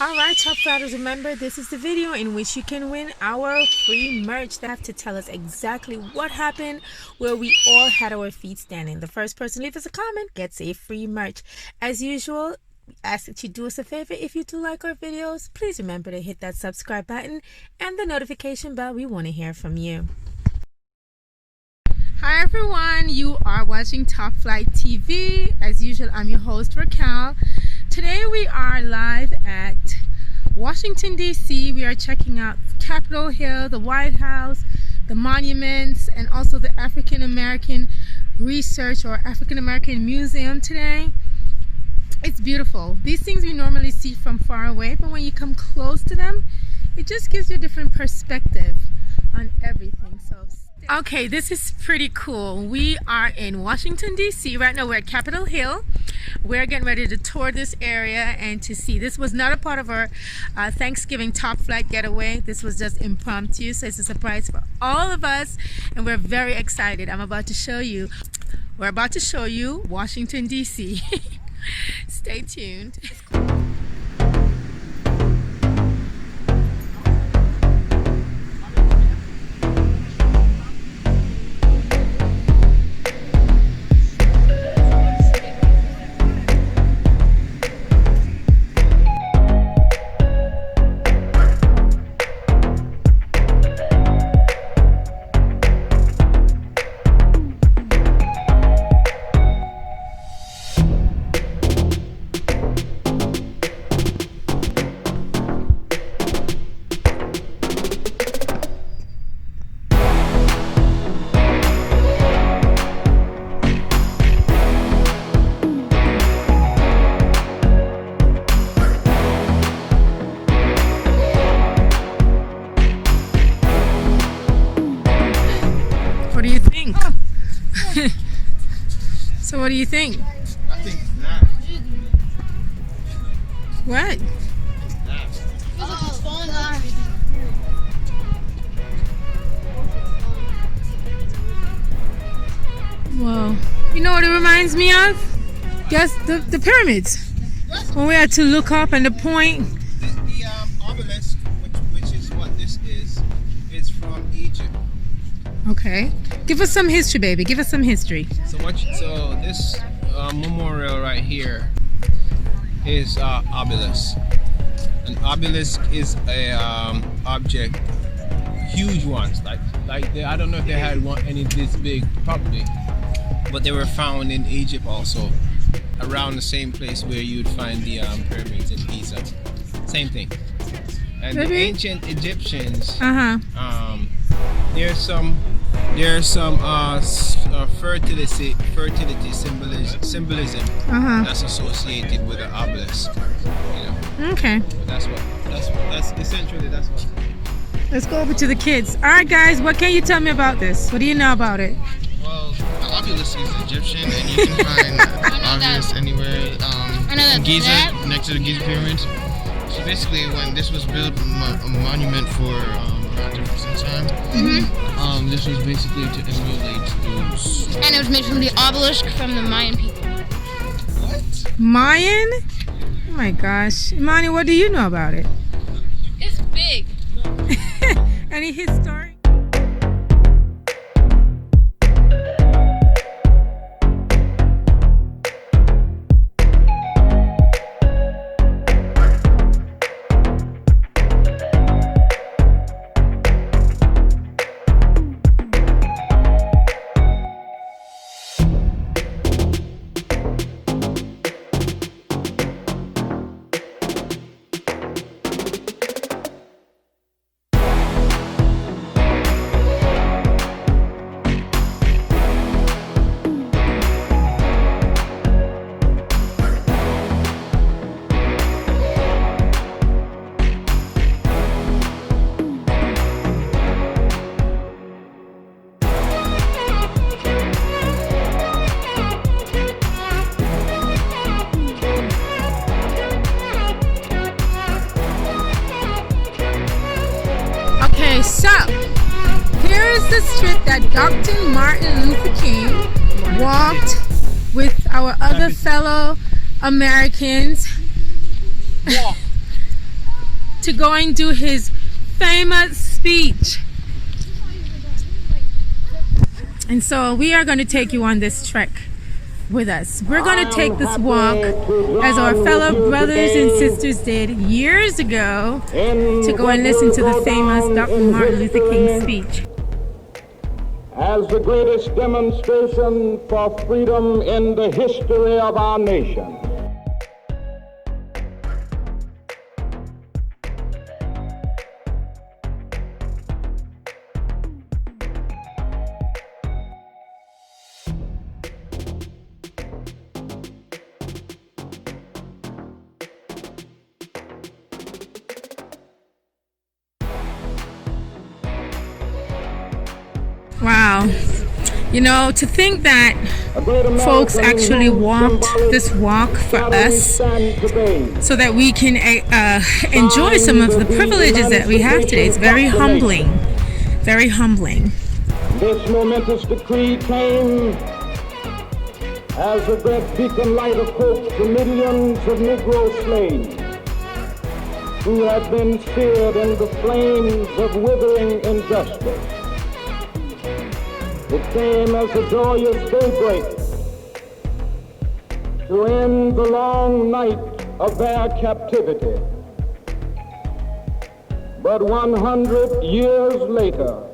Alright, TOPflighters, remember this is the video in which you can win our free merch. They have to tell us exactly what happened where we all had our feet standing. The first person to leave us a comment gets a free merch. As usual, we ask that you do us a favor. If you do like our videos, please remember to hit that subscribe button and the notification bell. We want to hear from you. Hi everyone, you are watching TOPflight TV. As usual, I'm your host Raquel. Today we are live at Washington DC. We are checking out Capitol Hill, the White House, the monuments, and also the African American Research or African American Museum today. It's beautiful. These things we normally see from far away, but when you come close to them, it just gives you a different perspective on everything. Okay, this is pretty cool. We are in Washington DC right now. We're at Capitol Hill. We're getting ready to tour this area and to see. This was not a part of our Thanksgiving TOPflight getaway. This was just impromptu, so it's a surprise for all of us, and we're very excited. We're about to show you Washington DC. Stay tuned. What do you think? So what do you think? I think that. What? Whoa. You know what it reminds me of? Guess the pyramids. When we had to look up and the point. The obelisk, which is what this is from Egypt. Okay. Give us some history, baby. Give us some history. So this memorial right here is obelisk. An obelisk is a object, huge ones. Like I don't know if they had any this big, probably, but they were found in Egypt also, around the same place where you'd find the pyramids in Giza. Same thing. And the ancient Egyptians, there's some fertility symbolism that's associated with the obelisk. You know. Okay. That's essentially that's what. Let's go over to the kids. All right, guys. What can you tell me about this? What do you know about it? Well, the obelisk is Egyptian, and you can find obelisk anywhere. In Giza, next to the Giza pyramids. So basically, when this was built, a monument for around 10% time, this was basically to emulate those. And it was made from the obelisk from the Mayan people. What? Mayan? Oh my gosh. Imani, what do you know about it? It's big. Any historic? Okay, so here is the strip that Dr. Martin Luther King walked with our other fellow Americans. go and do his famous speech. And so we are going to take you on this trek with us. We're going to take this walk as our fellow brothers and sisters did years ago to go and listen to the famous Dr. Martin Luther King speech. As the greatest demonstration for freedom in the history of our nation. Wow. You know, to think that folks actually walked this walk for us so that we can enjoy some of the privileges that we have today. It's very humbling. Very humbling. This momentous decree came as a great beacon light of hope to millions of Negro slaves who had been seared in the flames of withering injustice. It came as a joyous daybreak to end the long night of their captivity. But 100 years later,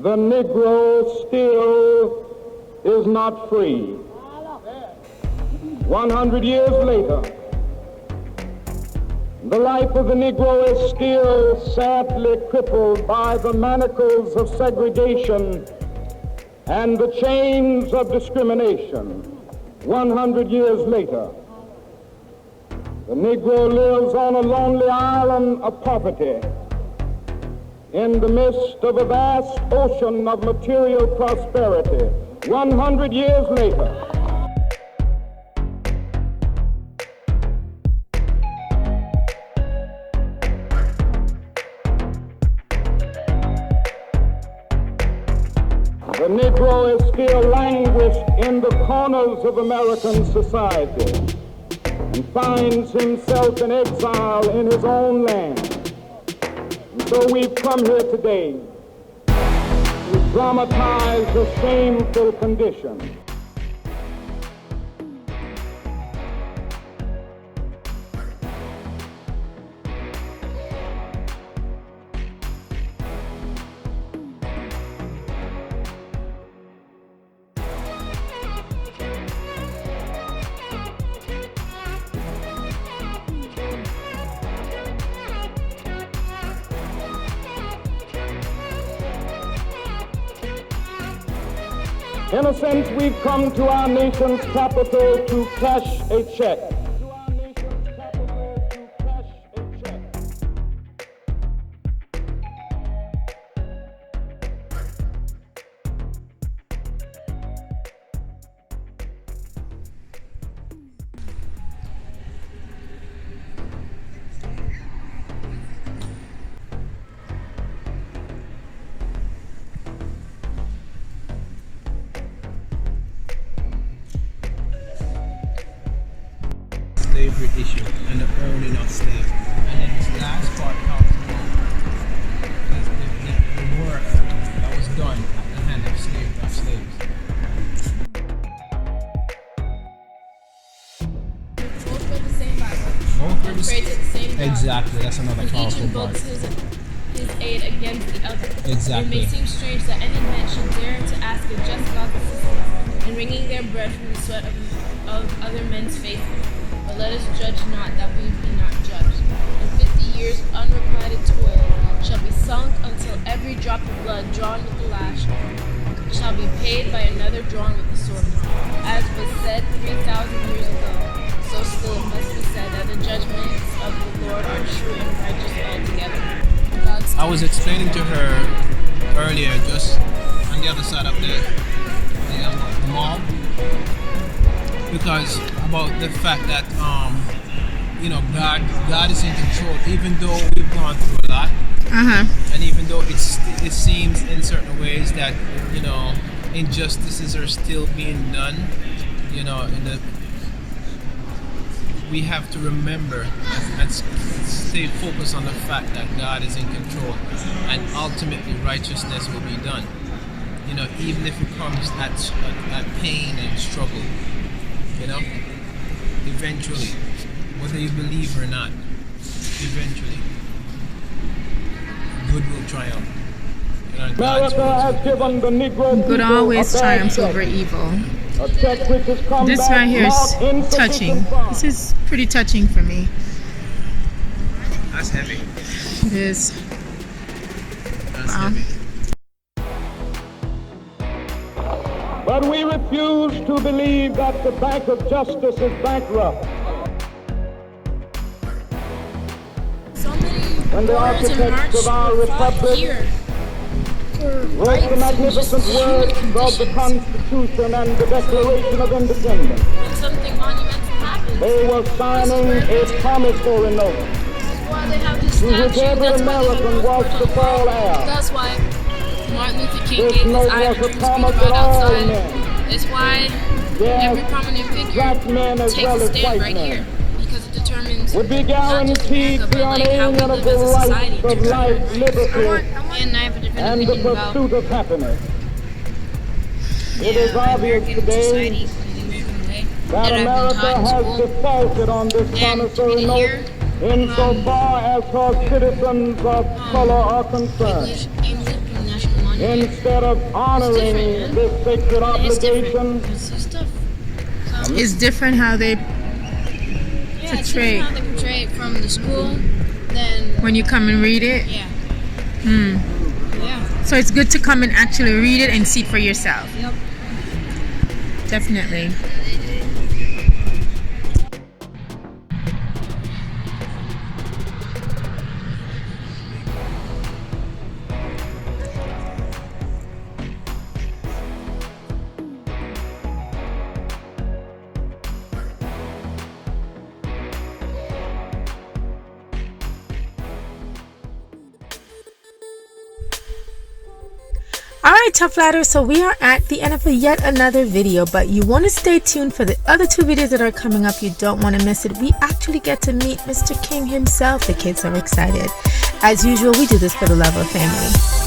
the Negro still is not free. 100 years later, the life of the Negro is still sadly crippled by the manacles of segregation and the chains of discrimination. 100 years later, the Negro lives on a lonely island of poverty in the midst of a vast ocean of material prosperity. 100 years later, the Negro is still languished in the corners of American society and finds himself in exile in his own land. And so we've come here today to dramatize a shameful condition. In a sense, we've come to our nation's capital to cash a check. Slavery issue and the owning of slaves. And then this last part talks about the work that was done at the hand of slaves. Both read the same Bible. Both And prayed to the same God. Exactly, that's another And each powerful invokes part. his aid against the other. Exactly. It may seem strange that any man should dare to ask a just God's assistance in wringing their bread from the sweat of other men's faces. But let us judge not, that we be not judged. And 50 years of unrequited toil shall be sunk until every drop of blood drawn with the lash shall be paid by another drawn with the sword. As was said 3,000 years ago, so still it must be said that the judgments of the Lord are true and righteous altogether. I was explaining to her earlier, just on the other side of the mall, because about the fact that God is in control, even though we've gone through a lot, and even though it seems in certain ways that injustices are still being done, we have to remember and stay focused on the fact that God is in control, and ultimately righteousness will be done. You know, even if it comes at pain and struggle, you know, eventually, whether you believe or not, eventually, good will triumph. You know, America has given the Negro Good people always a bad triumphs check. over evil. A check which has come This back right here is not insufficient touching. funds. This is pretty touching for me. That's heavy. It is. That's Wow. heavy. But we refuse to believe that the Bank of Justice is bankrupt. So many When the wars and architects march of our were fought republic here for wrote rights the and magnificent just human words of the conditions. Constitution and the Declaration of Independence. When something monumental happens, They were signing a promissory note that's why they have this to which statue. every That's why they have American was Roosevelt to on the fall wall. heir. That's why Martin Luther King This gave his note I was Have a a Dream speech promise right that all outside. men, It's why every prominent figure black men as takes well a as stand white right men, here, because it determines would be not just guaranteed America, the but like how we live unalienable as a society rights in of terms life, of liberty, And I have a different and the opinion about pursuit of happiness. It is obvious American today society and the American way that that I've been America taught in has school. defaulted on this And promissory to note hear insofar as her citizens of color are concerned. English International Monument. Instead of honoring different, man. this sacred It's different. obligation, It's just stuff. It's different how they Yeah, it's portray different how they portray it from the school. Then when you come and read it. yeah, Mm. yeah. So it's good to come and actually read it and see it for yourself. Yep. Definitely. Alright, TOPflighters, so we are at the end of yet another video, but you want to stay tuned for the other two videos that are coming up. You don't want to miss it. We actually get to meet Mr. King himself. The kids are excited. As usual, we do this for the love of family.